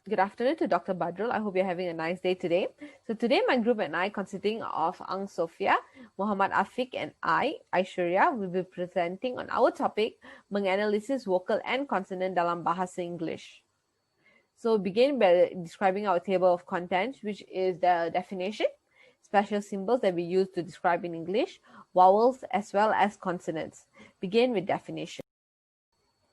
Good afternoon to Dr. Badrul. I hope you're having a nice day today. So today my group and I, consisting of Sophia, Muhammad Afiq and I, Aishwaaryaa, will be presenting on our topic, Menganalisis Vocal and Consonant dalam Bahasa English. So begin by describing our table of contents, which is the definition, special symbols that we use to describe in English, vowels as well as consonants. Begin with definition.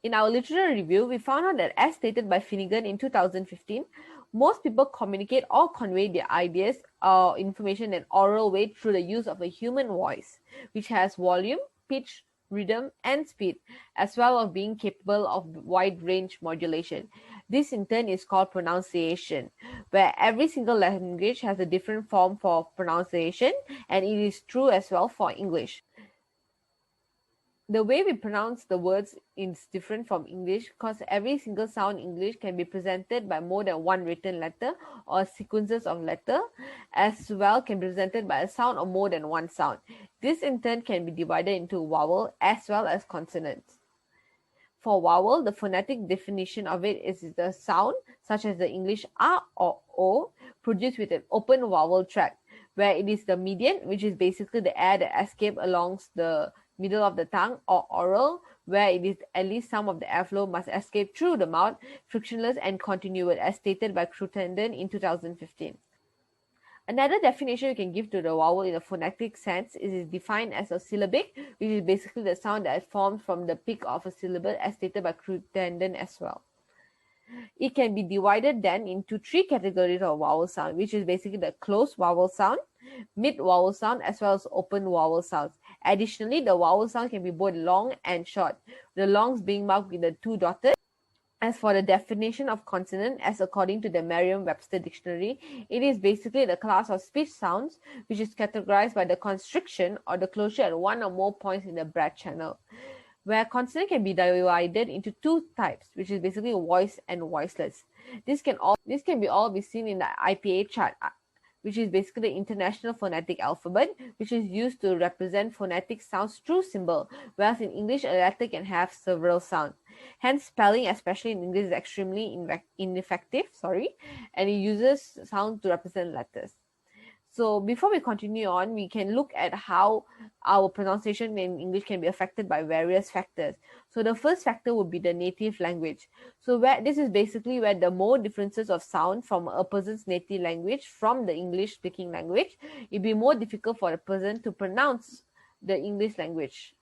In our literary review, we found out that as stated by Finnegan in 2015, most people communicate or convey their ideas or information in oral way through the use of a human voice, which has volume, pitch, rhythm, and speed, as well as being capable of wide range modulation. This in turn is called pronunciation, where every single language has a different form for pronunciation, and it is true as well for English. The way we pronounce the words is different from English because every single sound in English can be presented by more than one written letter or sequences of letter, as well can be presented by a sound or more than one sound. This in turn can be divided into vowel as well as consonants. For vowel, the phonetic definition of it is the sound, such as the English A or O, produced with an open vowel tract, where it is the median, which is basically the air that escapes along the middle of the tongue, or oral, where it is at least some of the airflow must escape through the mouth, frictionless and continuous, as stated by Cruttenden in 2015. Another definition you can give to the vowel in a phonetic sense is defined as a syllabic, which is basically the sound that forms from the peak of a syllable, as stated by Cruttenden as well. It can be divided then into three categories of vowel sound, which is basically the closed vowel sound, mid vowel sound, as well as open vowel sounds. Additionally, the vowel sound can be both long and short, the longs being marked with the two dotted. As for the definition of consonant, as according to the Merriam-Webster dictionary, it is basically the class of speech sounds which is categorized by the constriction or the closure at one or more points in the breath channel, where consonant can be divided into two types, which is basically voice and voiceless. This can all be seen in the IPA chart, which is basically the International Phonetic Alphabet, which is used to represent phonetic sounds through symbol, whereas in English, a letter can have several sounds. Hence, spelling, especially in English, is extremely ineffective, and it uses sound to represent letters. So before we continue on, we can look at how our pronunciation in English can be affected by various factors. So the first factor would be the native language. So this is basically where the more differences of sound from a person's native language from the English speaking language, it'd be more difficult for a person to pronounce the English language.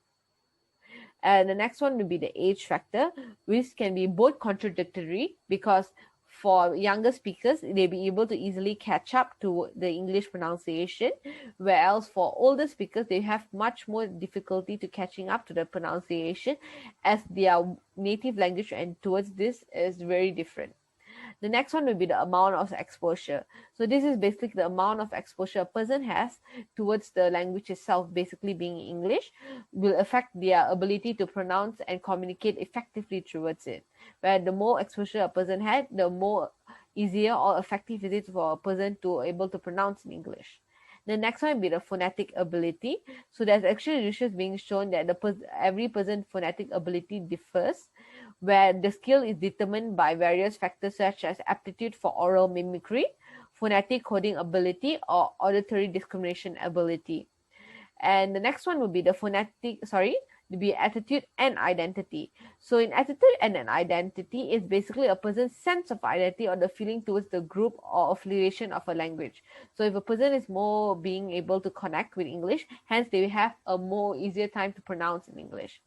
And the next one would be the age factor, which can be both contradictory because for younger speakers, they'll be able to easily catch up to the English pronunciation, whereas for older speakers, they have much more difficulty to catching up to the pronunciation as their native language and towards this is very different. The next one will be the amount of exposure. So this is basically the amount of exposure a person has towards the language itself, basically being English, will affect their ability to pronounce and communicate effectively towards it. Where the more exposure a person had, the more easier or effective it is for a person to able to pronounce in English. The next one will be the phonetic ability. So there's actually research being shown that every person's phonetic ability differs, where the skill is determined by various factors such as aptitude for oral mimicry, phonetic coding ability, or auditory discrimination ability. And the next one would be attitude and identity. So in attitude and an identity is basically a person's sense of identity or the feeling towards the group or affiliation of a language. So if a person is more being able to connect with English, hence they will have a more easier time to pronounce in English.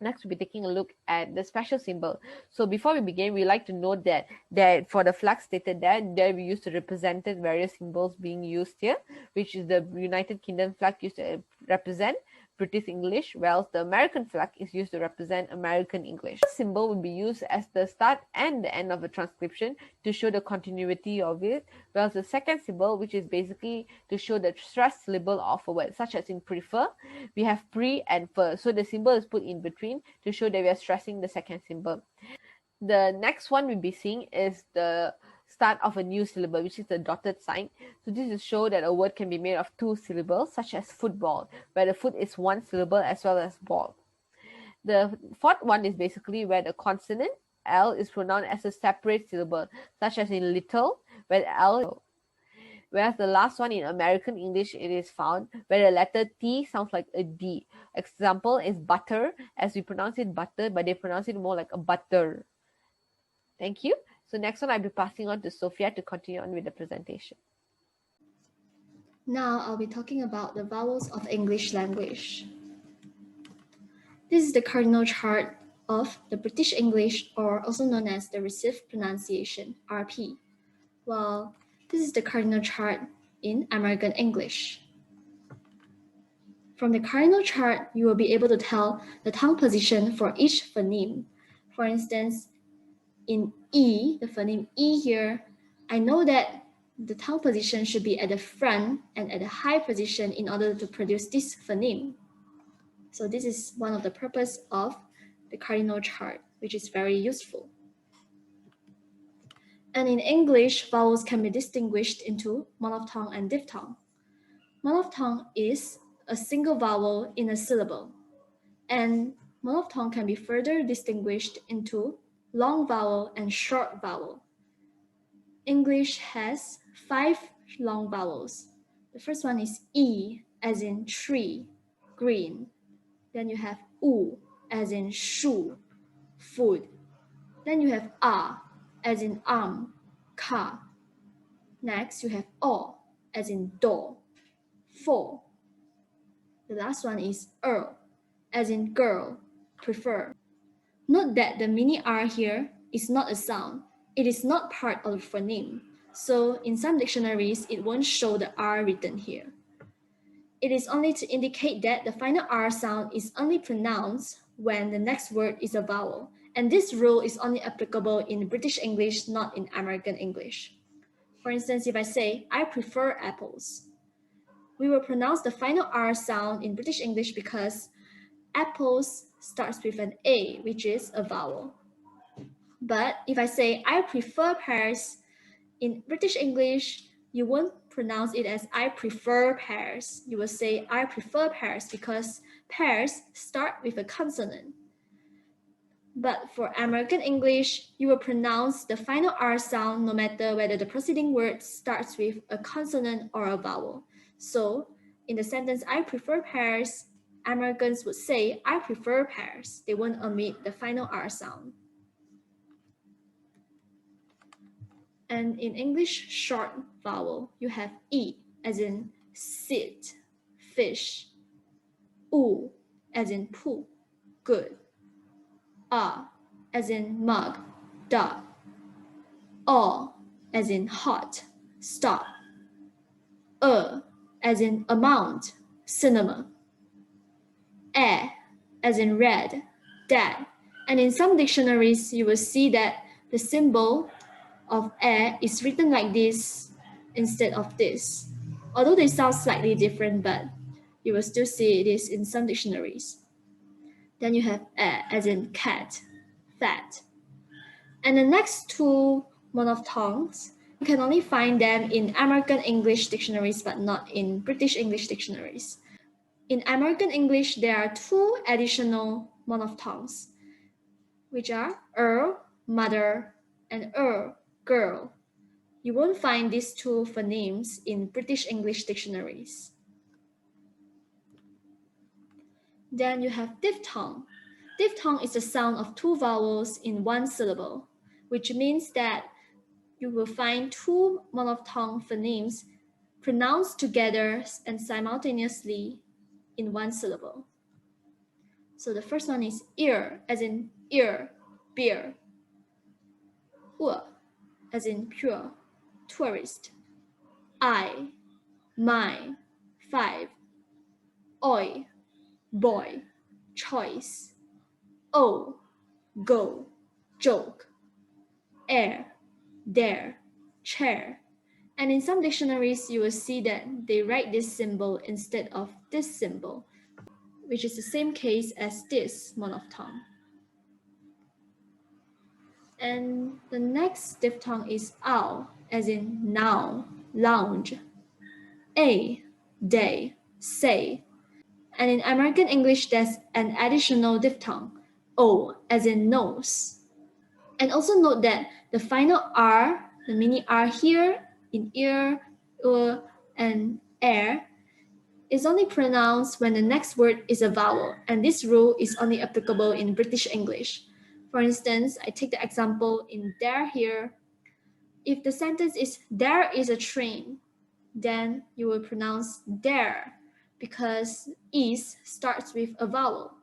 Next, we'll be taking a look at the special symbol. So before we begin, we like to note that for the flag stated there we used to represent various symbols being used here, which is the United Kingdom flag used to represent British English, whereas the American flag is used to represent American English. The symbol would be used as the start and the end of a transcription to show the continuity of it, whereas the second symbol, which is basically to show the stressed syllable of a word, such as in prefer, we have pre and fer. So the symbol is put in between to show that we are stressing the second symbol. The next one we'll be seeing is the start of a new syllable, which is the dotted sign. So this is show that a word can be made of two syllables, such as football, where the foot is one syllable as well as ball. The fourth one is basically where the consonant L is pronounced as a separate syllable, such as in little, where L, whereas the last one in American English, it is found where the letter T sounds like a D. Example is butter, as we pronounce it butter, but they pronounce it more like a butter. Thank you. So next one, I'll be passing on to Sophia to continue on with the presentation. Now I'll be talking about the vowels of English language. This is the cardinal chart of the British English, or also known as the received pronunciation, RP, while this is the cardinal chart in American English. From the cardinal chart, you will be able to tell the tongue position for each phoneme. For instance, in E, the phoneme E here, I know that the tongue position should be at the front and at a high position in order to produce this phoneme. So this is one of the purpose of the cardinal chart, which is very useful. And in English, vowels can be distinguished into monophthong and diphthong. Monophthong is a single vowel in a syllable, and monophthong can be further distinguished into long vowel and short vowel. English has 5 long vowels. The first one is E, as in tree, green. Then you have U, as in shoe, food. Then you have A, as in arm, car. Next, you have O, as in door, for. The last one is as in girl, prefer. Note that the mini R here is not a sound. It is not part of the phoneme. So in some dictionaries, it won't show the R written here. It is only to indicate that the final R sound is only pronounced when the next word is a vowel. And this rule is only applicable in British English, not in American English. For instance, if I say, I prefer apples, we will pronounce the final R sound in British English because apples starts with an A, which is a vowel. But if I say, I prefer pears, in British English, you won't pronounce it as I prefer pears. You will say, I prefer pears because pears start with a consonant. But for American English, you will pronounce the final R sound no matter whether the preceding word starts with a consonant or a vowel. So in the sentence, I prefer pears, Americans would say, I prefer pears. They won't omit the final R sound. And in English short vowel, you have E, as in sit, fish. U, as in poo, good. A, as in mug, dog. O, as in hot, stop. As in amount, cinema. E, as in red, dad. And in some dictionaries, you will see that the symbol of E is written like this instead of this. Although they sound slightly different, but you will still see this in some dictionaries. Then you have E, as in cat, fat. And the next two monophthongs, you can only find them in American English dictionaries, but not in British English dictionaries. In American English, there are 2 additional monophthongs, which are mother, and girl. You won't find these 2 phonemes in British English dictionaries. Then you have diphthong. Diphthong is the sound of 2 vowels in 1 syllable, which means that you will find 2 monophthong phonemes pronounced together and simultaneously in 1 syllable. So the first one is ear, as in ear, beer. As in pure, tourist. I, my, 5. Oi, boy, choice. O, go, joke. Air, dare, chair. And in some dictionaries, you will see that they write this symbol instead of this symbol, which is the same case as this monophthong. And the next diphthong is ow, as in now, lounge. A, day, say. And in American English, there's an additional diphthong, O, as in nose. And also note that the final R, the mini R here in ear, and air, is only pronounced when the next word is a vowel, and this rule is only applicable in British English. For instance, I take the example in there here. If the sentence is there is a train, then you will pronounce there because is starts with a vowel.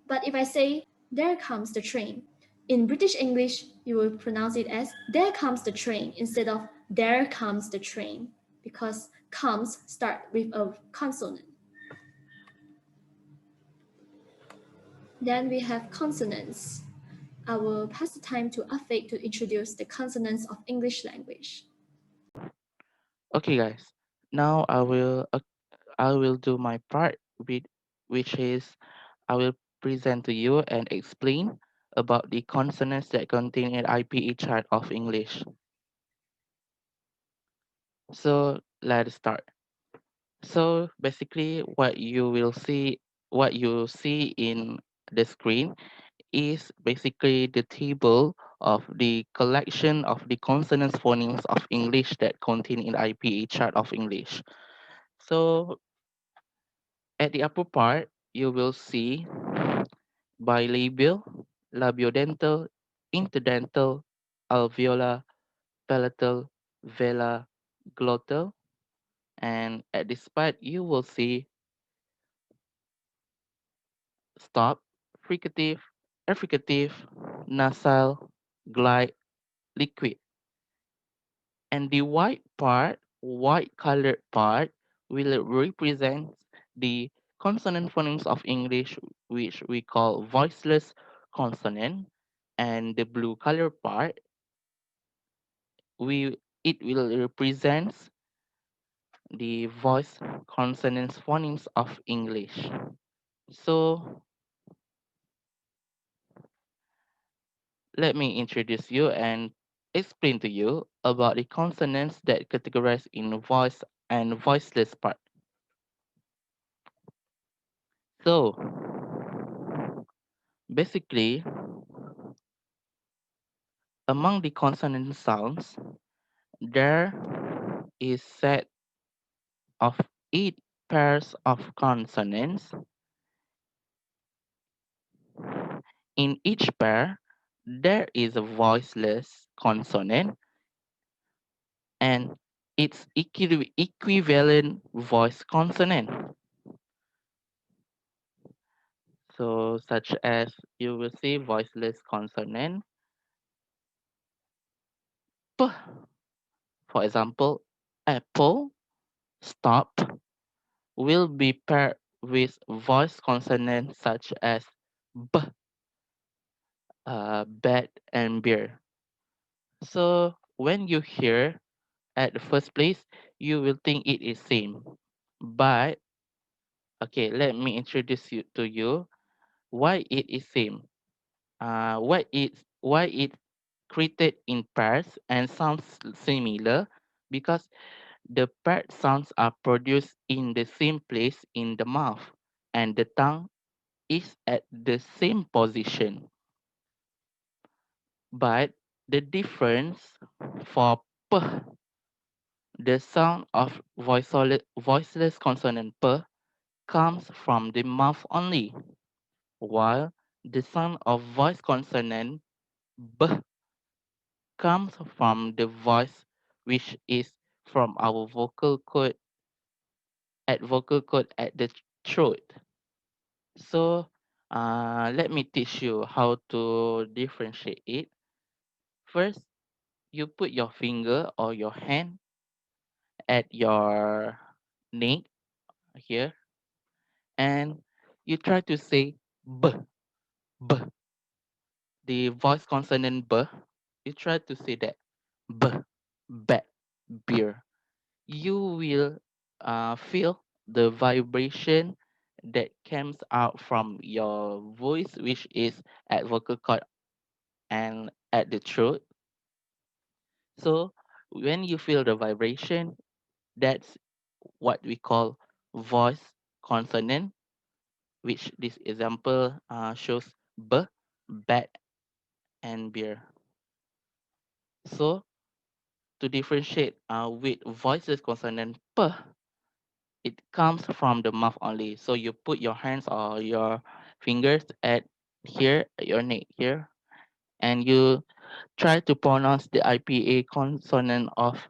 But if I say there comes the train, in British English, you will pronounce it as there comes the train instead of there comes the train because comes start with a consonant. Then we have consonants. I will pass the time to Afiq to introduce the consonants of English language. Okay, guys. Now I will do my part, with which is I will present to you and explain about the consonants that contain an IPA chart of English. So let's start. So basically, what you see in the screen is basically the table of the collection of the consonants phonemes of English that contain in IPA chart of English. So at the upper part, you will see bilabial, labiodental, interdental, alveolar, palatal, velar, glottal, and at this part you will see stop, fricative, affricative, nasal, glide, liquid. And the white colored part, will represent the consonant phonemes of English, which we call voiceless consonant. And the blue color part, it will represent the voice consonants phonemes of English. So let me introduce you and explain to you about the consonants that categorize in voice and voiceless part. So basically, among the consonant sounds, there is set of 8 pairs of consonants. In each pair, there is a voiceless consonant and its equivalent voice consonant. So, such as you will see voiceless consonant p, for example, apple, stop, will be paired with voice consonants such as b, bed, and beer. So when you hear at the first place, you will think it is same. But okay, let me introduce you to you why it is same. Why it created in pairs and sounds similar, because the paired sounds are produced in the same place in the mouth, and the tongue is at the same position. But the difference for p, the sound of voiceless consonant p comes from the mouth only, while the sound of voice consonant b comes from the voice, which is from our vocal cord at the throat. So let me teach you how to differentiate it. First, you put your finger or your hand at your neck here, and you try to say b, b, the voice consonant b. You try to say that b, bat, beer. You will feel the vibration that comes out from your voice, which is at vocal cord and at the throat. So when you feel the vibration, that's what we call voice consonant, which this example shows b, bat, and beer. So to differentiate with voiceless consonant p, it comes from the mouth only. So you put your hands or your fingers at here, at your neck here, and you try to pronounce the IPA consonant of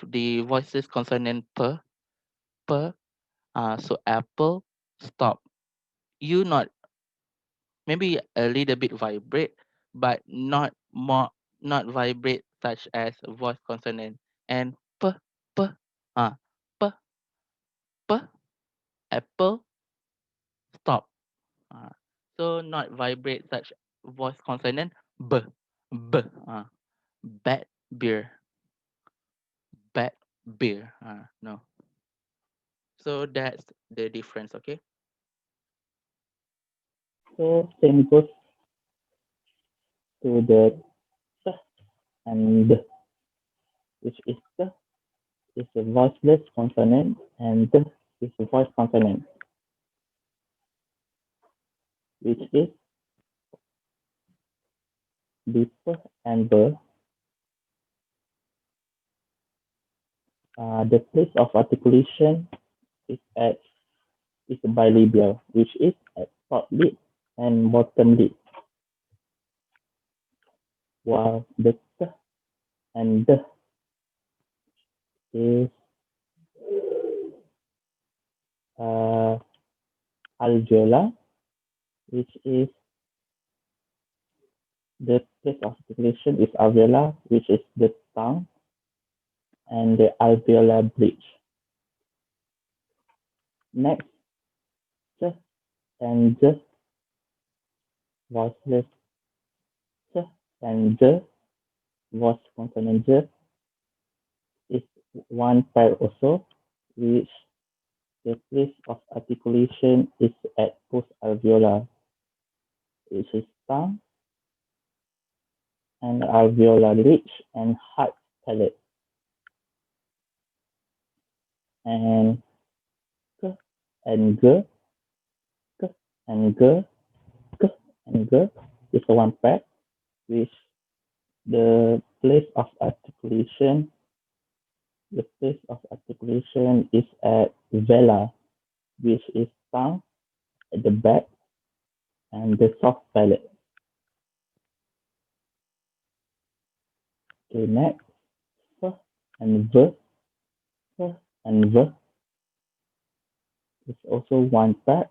the voiceless consonant p, p. So apple, stop. You not maybe a little bit vibrate, but not vibrate such as voice consonant and p, uh, p, p, apple, stop. Uh, so not vibrate such voice consonant b, b, bad beer, bad beer. No. So that's the difference. Okay. So same goes to the t and d, which is t is a voiceless consonant and d is a voice consonant, which is the p and b. The place of articulation is at is bilabial, which is at top lip and bottom lip, while the t and d is uh, alveolar, which is the place of articulation is alveolar, which is the tongue and the alveolar bridge. Next, ch and j, voiceless ch and j, voice consonant j, is one pair also, which the place of articulation is at post-alveolar, which is tongue and alveolar ridge and hard palate. And k and g, k and g, k and g is one pair, which the place of articulation the place of articulation is at vela, which is tongue at the back and the soft palate. Okay, next, f and v, f and v is also one part,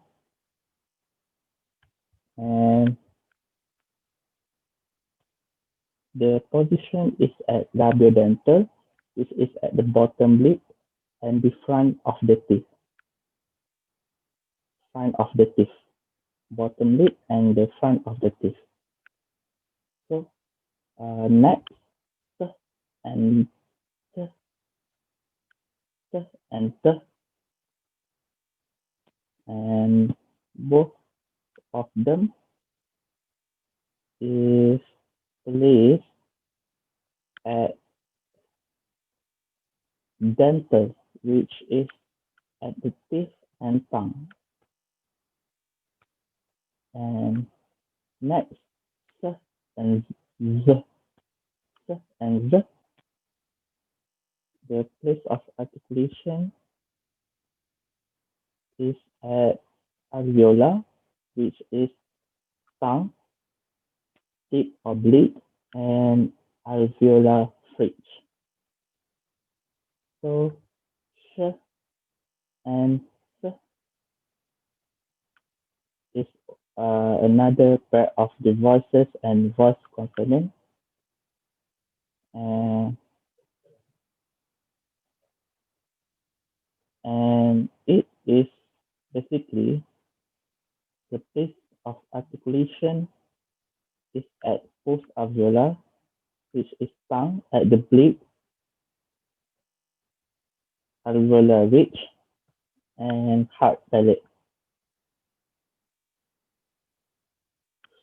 and the position is at labiodental, which is at the bottom lip and the front of the teeth. Front of the teeth, bottom lip and the front of the teeth. So next, t and t, t and t, and both of them is placed at dental, which is at the teeth and tongue. And next, s and z, s and z, the place of articulation is at alveolar, which is tongue, tip oblique, and alveolar fridge. So, sh and s is another pair of the voices and voice consonant. And, and it is basically the place of articulation is at post-alveolar, which is tongue at the blade, alveolar ridge, and hard palate.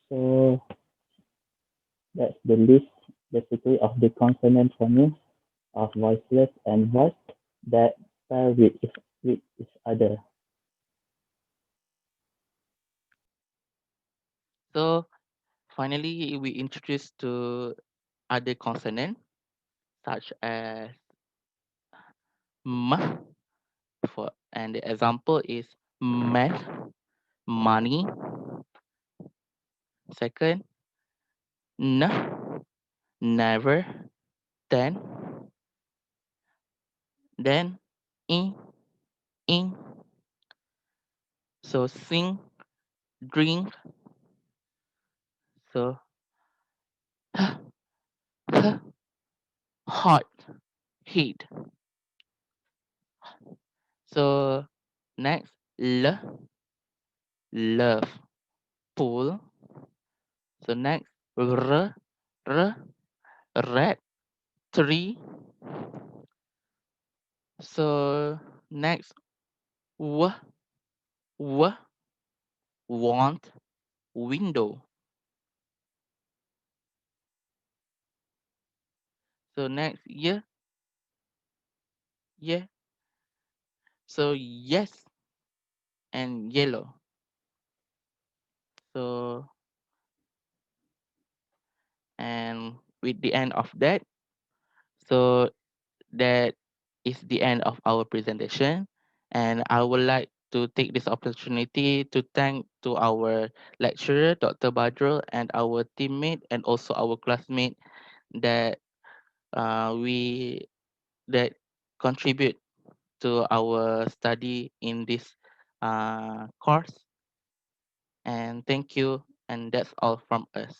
So that's the list basically of the consonant phonemes of voiceless and voice that pair with each other. So finally, we introduce to other consonant. such as m for, and the example is math, money. Second, n, never, then, in, in. So sing, drink. So h, hot, heat. So next, love, pool. So next, r, red, tree. So next, w, w, want, window. So next, yeah. So yes and yellow. So and with the end of that, so that is the end of our presentation. And I would like to take this opportunity to thank to our lecturer, Dr. Badrul, and our teammate and also our classmate that we that contribute to our study in this course. And thank you. And that's all from us.